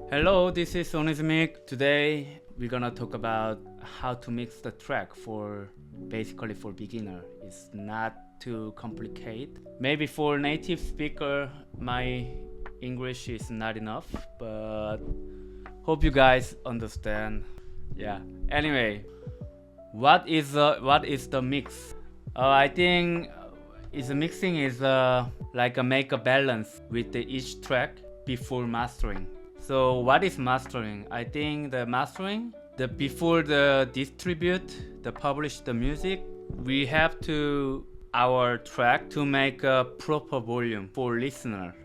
Hello, this is Onismic. Today we're gonna talk about how to mix the track for basically for beginner. It's not too complicated. Maybe for native speaker my English is not enough, but hope you guys understand. Yeah. Anyway, what is the mix? I think is mixing is like make a balance with each track before mastering. So what is mastering? I think the mastering, before the distribute, the publish the music, we have to our track to make a proper volume for listener.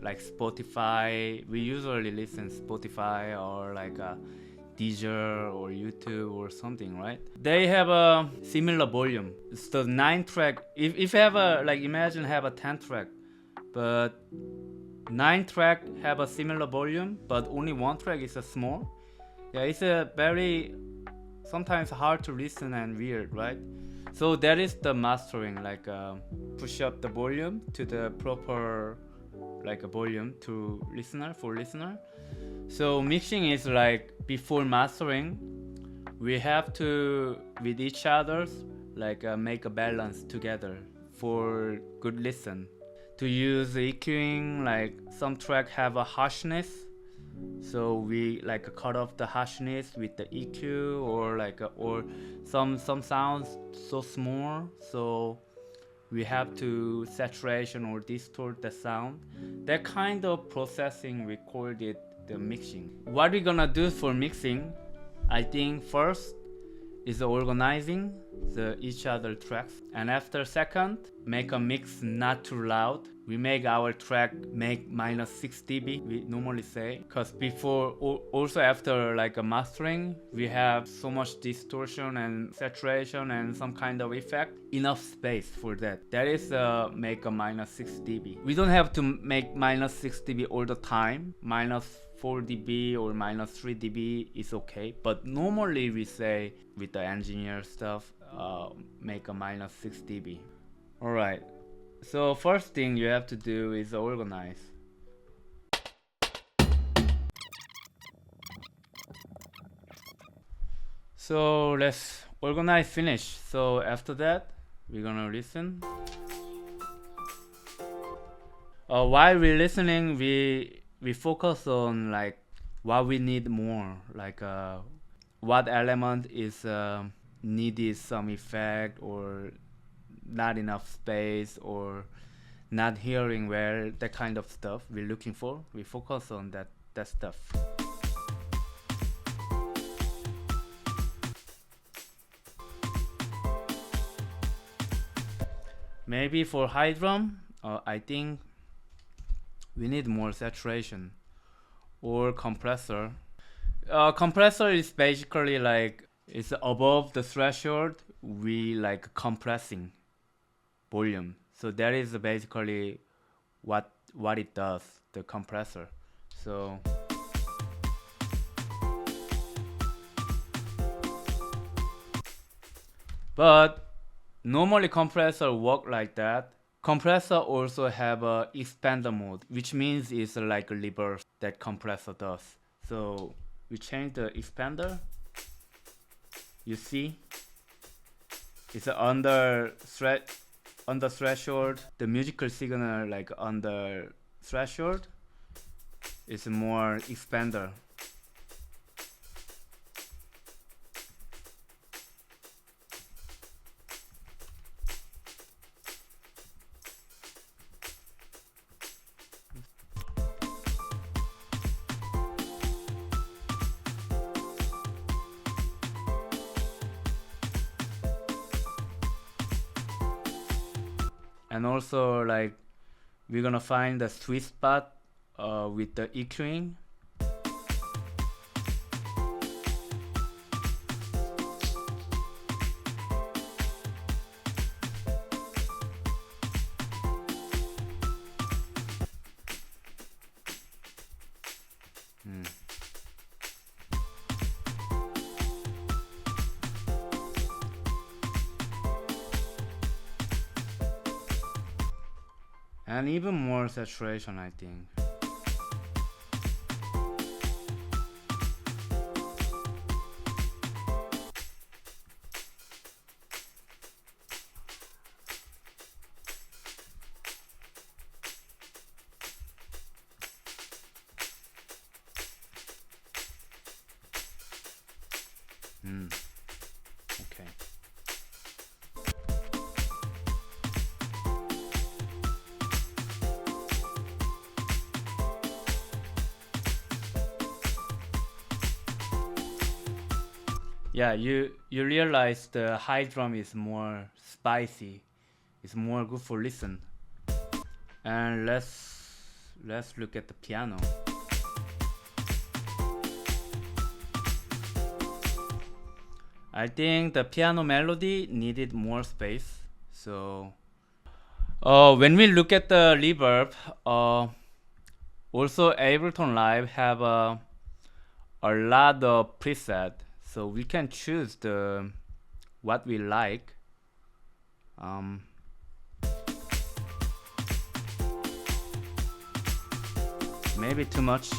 Like Spotify, we usually listen Spotify or like Deezer or YouTube or something, right? They have a similar volume. It's the 9 track. If you have a like imagine have a 10 track, but 9 track have a similar volume, but only 1 track is a small. Yeah, it's a very sometimes hard to listen and weird, right? So that is the mastering, like push up the volume to the proper like a volume to listener for listener. So mixing is like before mastering, we have to with each others like make a balance together for good listen. To use EQing, like some track have a harshness, so we like cut off the harshness with the EQ, or like or some sounds so small, so we have to saturation or distort the sound. That kind of processing we called it the mixing. What we're gonna do for mixing, I think first is organizing the each other tracks, and after second make a mix not too loud. We make our track make -6 dB, we normally say, because before also after like a mastering we have so much distortion and saturation and some kind of effect, enough space for that. That is make a -6 dB. We don't have to make -6 dB all the time. -4 dB or -3 dB is okay, but normally we say with the engineer stuff make a -6 dB. Alright, so first thing you have to do is organize. So let's organize finish. So after that we're gonna listen. While we're listening, we focus on like what we need more, like what element is needed some effect or not enough space or not hearing well, that kind of stuff we're looking for. We focus on that stuff. Maybe for high drum, I think we need more saturation or compressor. Compressor is basically like it's above the threshold, we like compressing volume. So that is basically what it does, the compressor. So but normally compressor work like that. Compressor also have a expander mode, which means it's like a reverse that compressor does. So we change the expander. You see, it's under threshold. The musical signal like under threshold is more expander. And also like we're gonna find the sweet spot with the EQing. And even more saturation, I think. Okay. Yeah, you realize the high drum is more spicy. It's more good for listen. And let's look at the piano. I think the piano melody needed more space. So when we look at the reverb, also Ableton Live have a lot of preset, so we can choose the what we like. Maybe too much.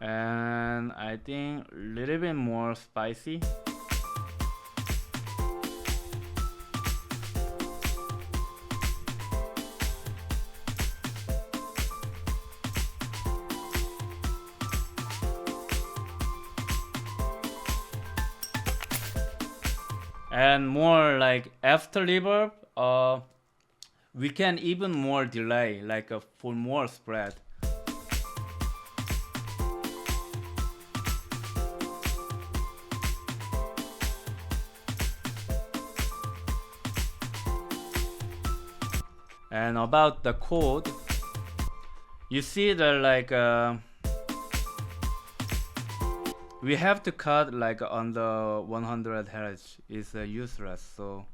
And I think a little bit more spicy. And more like after reverb, we can even more delay, like for more spread. And about the code, you see that like we have to cut like on the 100 hertz is useless, so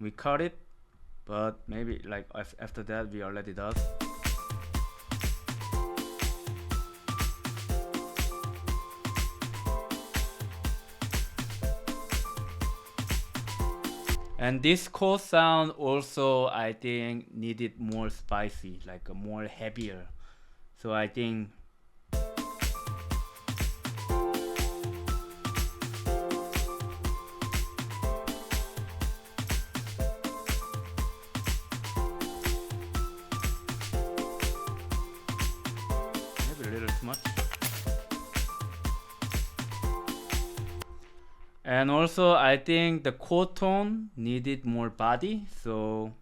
we cut it, but maybe like after that we already does. And this core sound also I think needed more spicy, like more heavier. So I think maybe a little too much. And also I think the core tone needed more body, so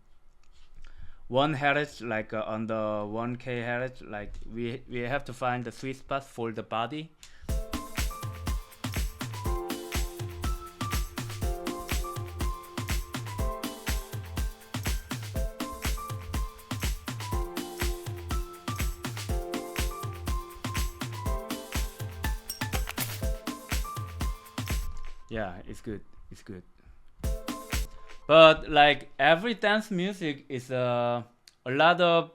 1 hertz like on the 1k hertz, like we have to find the sweet spot for the body. Yeah, it's good. It's good. But like every dance music is a lot of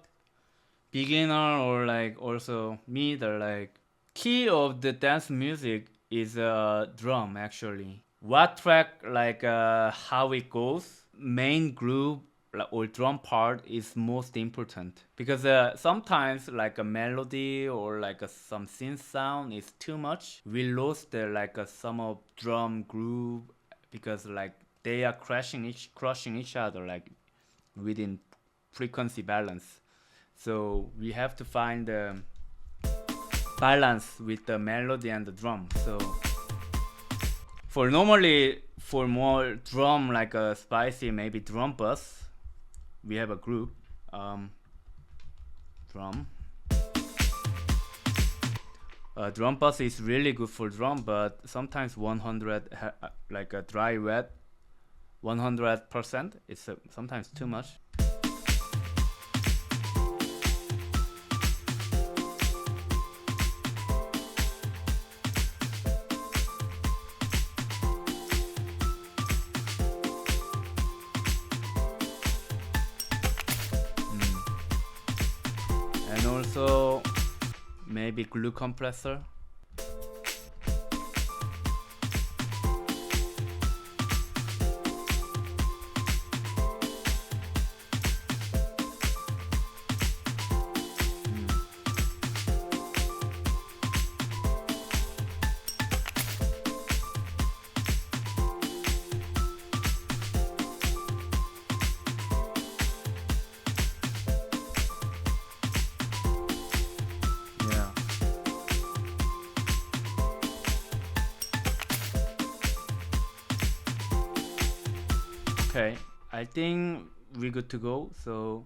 beginner or like also me, the like key of the dance music is drum actually. What track like how it goes, main groove or drum part is most important, because sometimes like a melody or like some synth sound is too much. We lost the like some of drum groove because like they are crushing each other like within frequency balance. So we have to find the balance with the melody and the drum. So for more drum like a spicy, maybe drum bass, we have a group drum. Drum bass is really good for drum, but sometimes 100 like a dry wet 100% is sometimes too much. And also maybe glue compressor. Okay, I think we're good to go. So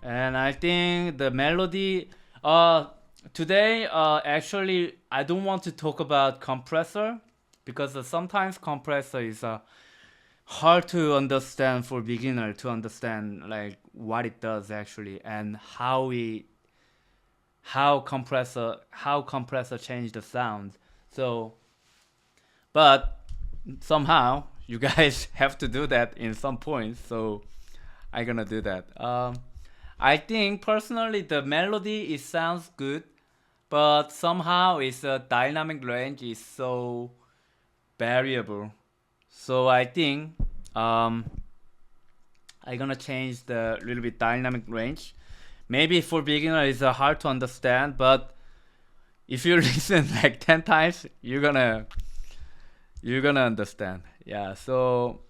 and I think the melody today actually I don't want to talk about compressor because sometimes compressor is hard to understand for beginner to understand like what it does actually and how compressor change the sound. So but somehow you guys have to do that in some points, so I'm gonna do that. I think personally the melody it sounds good, but somehow its dynamic range is so variable. So I think I'm gonna change the little bit dynamic range. Maybe for beginner it's hard to understand, but if you listen like 10 times, you're gonna understand. Yeah, so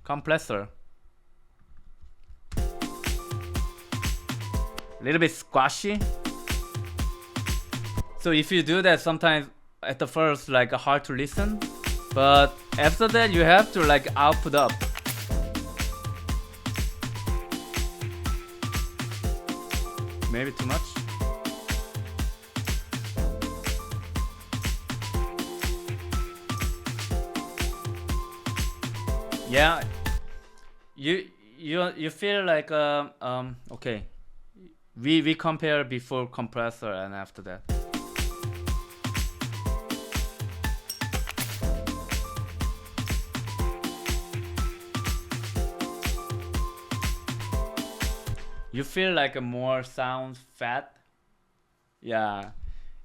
compressor. Little bit squashy. So if you do that, sometimes at the first like hard to listen, but after that you have to like output up. Maybe too much. Yeah, you feel like okay. We compare before compressor and after that. You feel like a more sound fat. Yeah,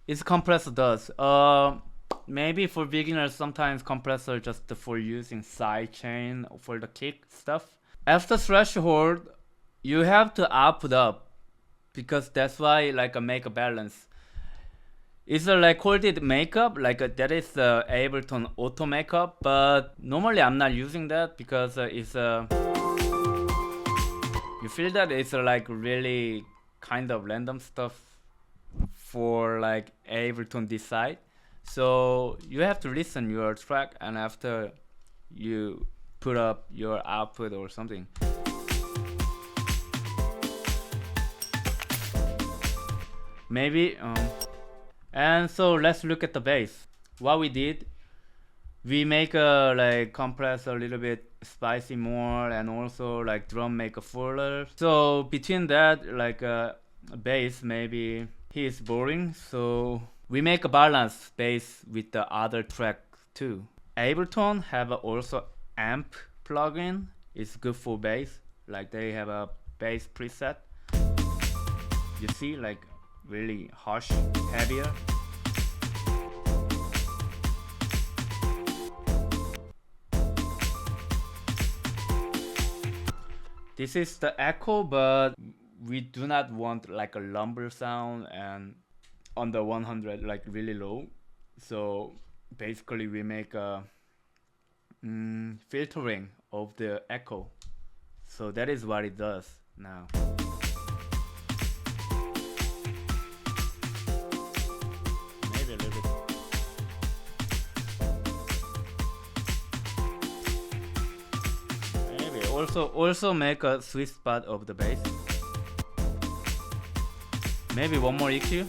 it's compressor does. Maybe for beginners sometimes compressor just for using side chain for the kick stuff. After threshold, you have to output up because that's why like make a balance. It's like called it makeup, like that is the Ableton auto makeup, but normally I'm not using that because it's you feel that it's like really kind of random stuff for like Ableton decide. So you have to listen your track and after you put up your output or something. Maybe and so let's look at the bass. What we did, we make a like compress a little bit spicy more and also like drum make a fuller. So between that like bass maybe he is boring, so we make a balance bass with the other track too. Ableton have also amp plugin. It's good for bass, like they have a bass preset. You see like really harsh, heavier. This is the echo, but we do not want like a lumber sound and on the 100 like really low. So basically we make a filtering of the echo. So that is what it does now. Maybe a little bit. Maybe also make a sweet spot of the bass. Maybe one more EQ.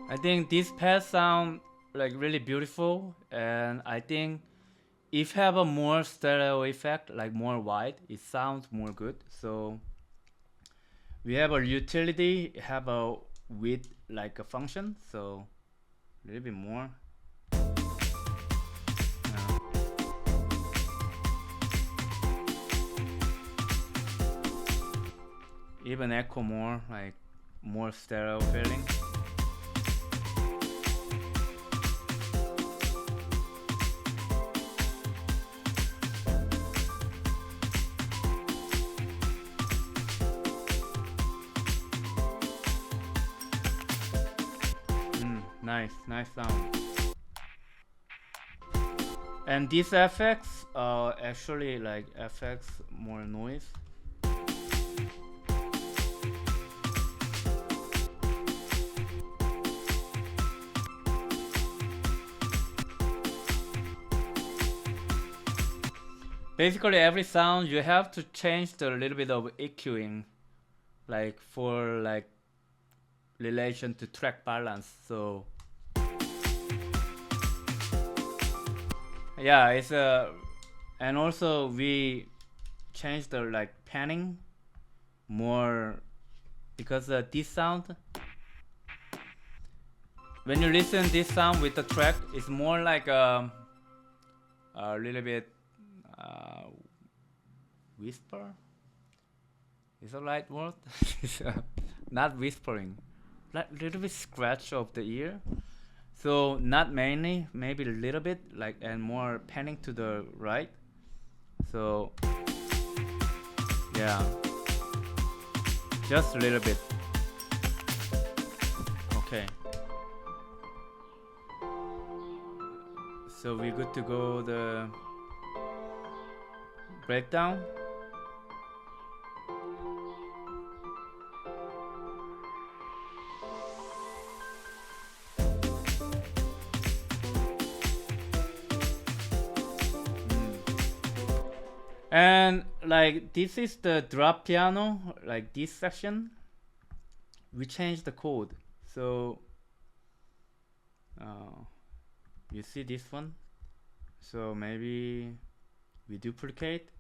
I think this pads sound like really beautiful, and I think if have a more stereo effect, like more wide, it sounds more good. So we have a utility, have a width like a function, so a little bit more. even echo more, like more stereo feeling. Nice sound. And these effects are actually like effects more noise. Basically every sound you have to change the little bit of EQing, like for like relation to track balance. So yeah, it's and also we changed the like panning more because this sound, when you listen this sound with the track, it's more like a little bit whisper. Is a right word? Not whispering, like little bit scratch of the ear. So not mainly, maybe a little bit, like, and more panning to the right. So yeah, just a little bit. Okay. So we're good to go the breakdown. And like this is the drop piano, like this section. We changed the code. So you see this one. So maybe we duplicate.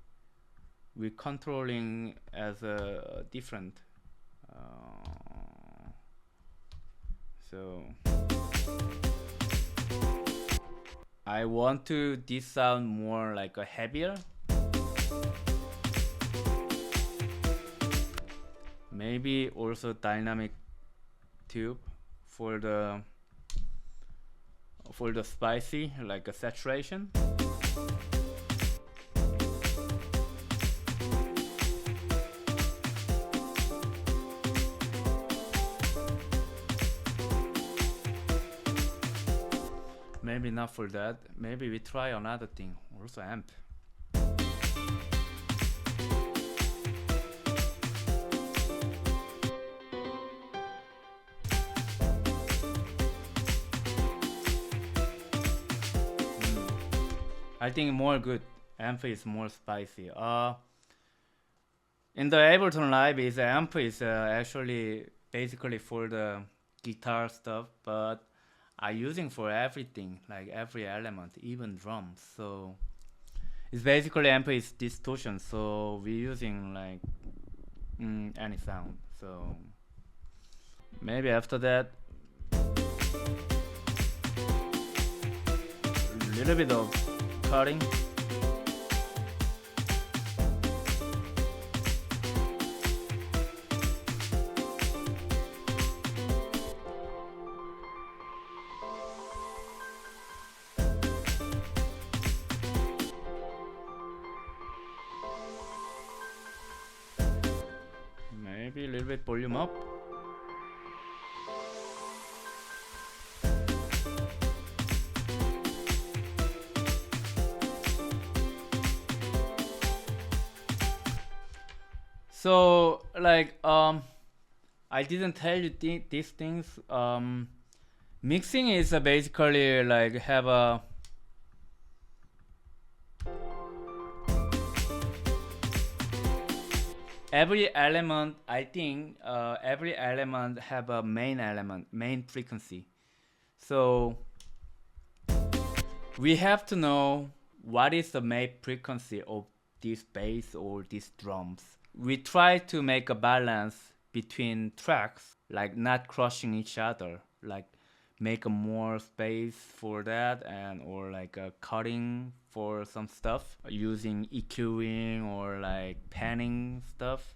We're controlling as a different. So I want to this sound more like a heavier. Maybe also dynamic tube for the spicy, like a saturation. Maybe not for that. Maybe we try another thing, also amp. I think more good. Amp is more spicy. In the Ableton Live, is amp is actually basically for the guitar stuff, but I'm using for everything, like every element, even drums. So it's basically amp is distortion. So we're using like any sound. So maybe after that, a little bit of cutting. Maybe a little bit volume up. So like I didn't tell you these things. Mixing is basically like have a every element. I think every element have a main element, main frequency. So we have to know what is the main frequency of this bass or these drums. We try to make a balance between tracks, like not crushing each other, like make a more space for that, and or like a cutting for some stuff using EQing or like panning stuff.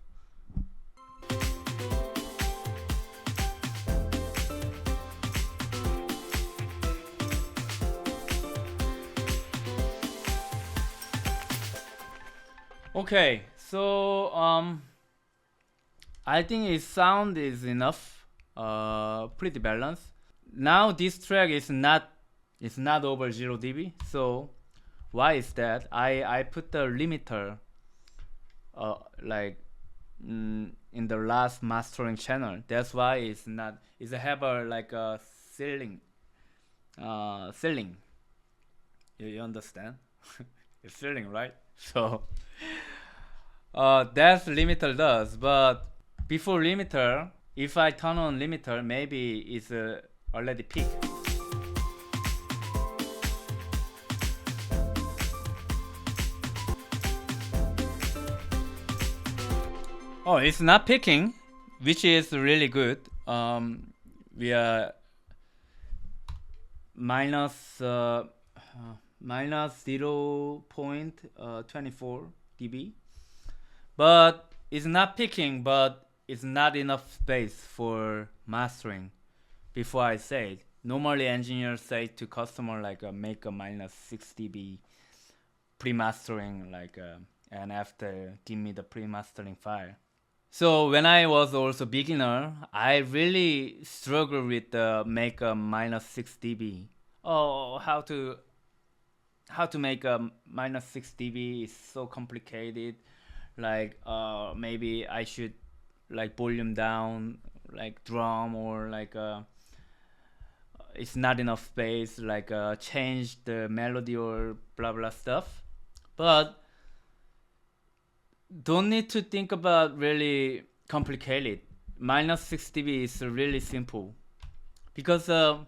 Okay, so I think its sound is enough, pretty balanced. Now this track is not over 0 dB. So why is that? I put the limiter like in the last mastering channel. That's why it's not. It's have a like a ceiling. You understand? It's ceiling, right? So that's limiter does. But before limiter, if I turn on limiter, maybe it's already peak. Oh, it's not picking, which is really good. We are minus 0.24 dB, but it's not picking, but it's not enough space for mastering. Before I said, normally engineers say to customer like make a minus 6 dB pre-mastering, like and after give me the pre-mastering file. So when I was also beginner, I really struggle with make a minus 6 dB. Oh, how to make a minus 6 dB is so complicated. Like maybe I should like volume down, like drum, or like it's not enough space, like change the melody or blah blah stuff. But don't need to think about really complicated. Minus 6 dB is really simple, because the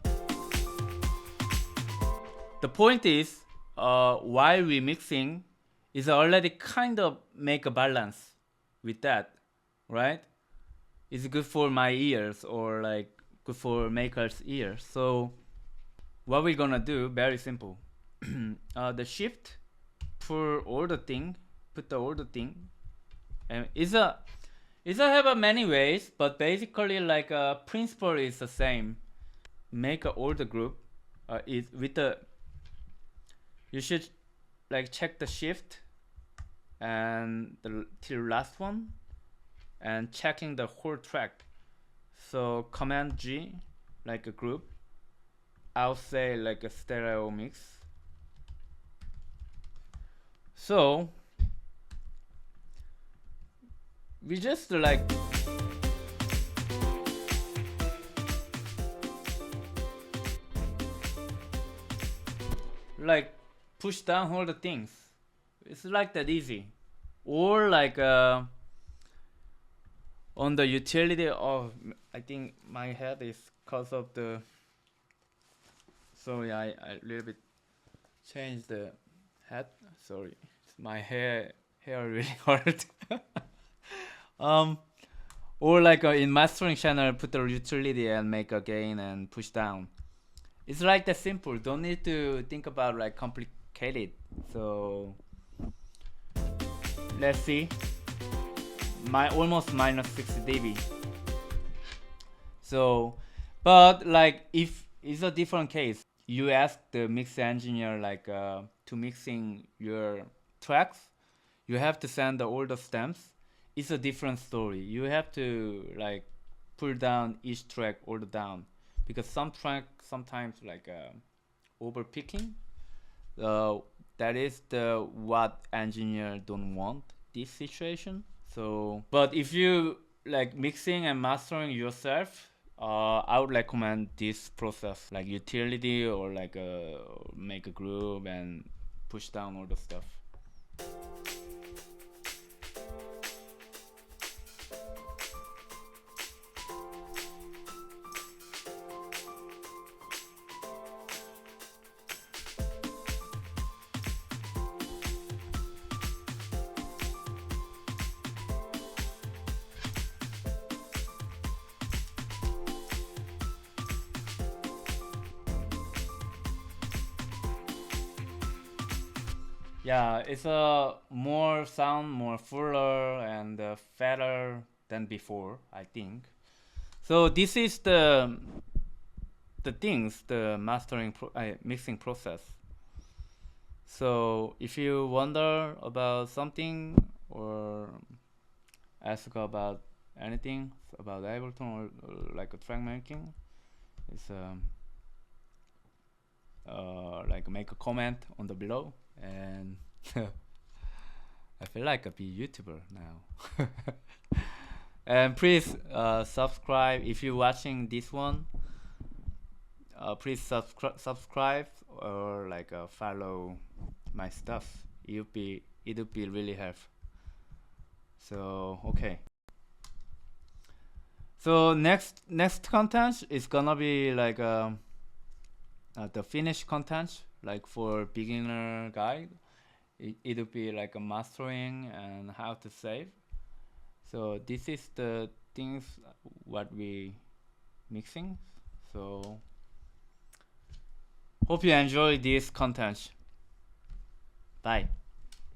point is while remixing is already kind of make a balance with that, right? It's good for my ears, or like good for maker's ears. So what we're gonna do, very simple. The shift for all the thing, put the order thing, and it's a have many ways, but basically like principle is the same. Make a order group is with the, you should like check the shift and the till last one, and checking the whole track. So command G, like a group. I'll say like a stereo mix. So we just like push down all the things. It's like that easy. Or like on the utility. Oh, I think my head is cause of the, sorry, I little bit changed the head. Sorry, my hair really hurt. Or like in mastering channel, put the utility and make a gain and push down. It's like that simple. Don't need to think about like complicated. So let's see. My almost minus 60 dB. So, but like if it's a different case, you ask the mix engineer like to mixing your tracks, you have to send all the stems. It's a different story. You have to like pull down each track all the down, because some track sometimes like over picking. That is the what engineer don't want this situation. So, but if you like mixing and mastering yourself, I would recommend this process, like utility, or like make a group and push down all the stuff. Yeah, it's a more sound, more fuller and fatter than before, I think. So this is the things, the mastering mixing process. So if you wonder about something, or ask about anything about Ableton or like a track making, it's like make a comment on the below, and I feel like a be YouTuber now. And please subscribe if you're watching this one. Please subscribe or like follow my stuff. It would be really helpful. So okay. So next content is gonna be like the finished content, like for beginner guide. It'll be like a mastering and how to save. So this is the things what we mixing. So hope you enjoy this content. Bye.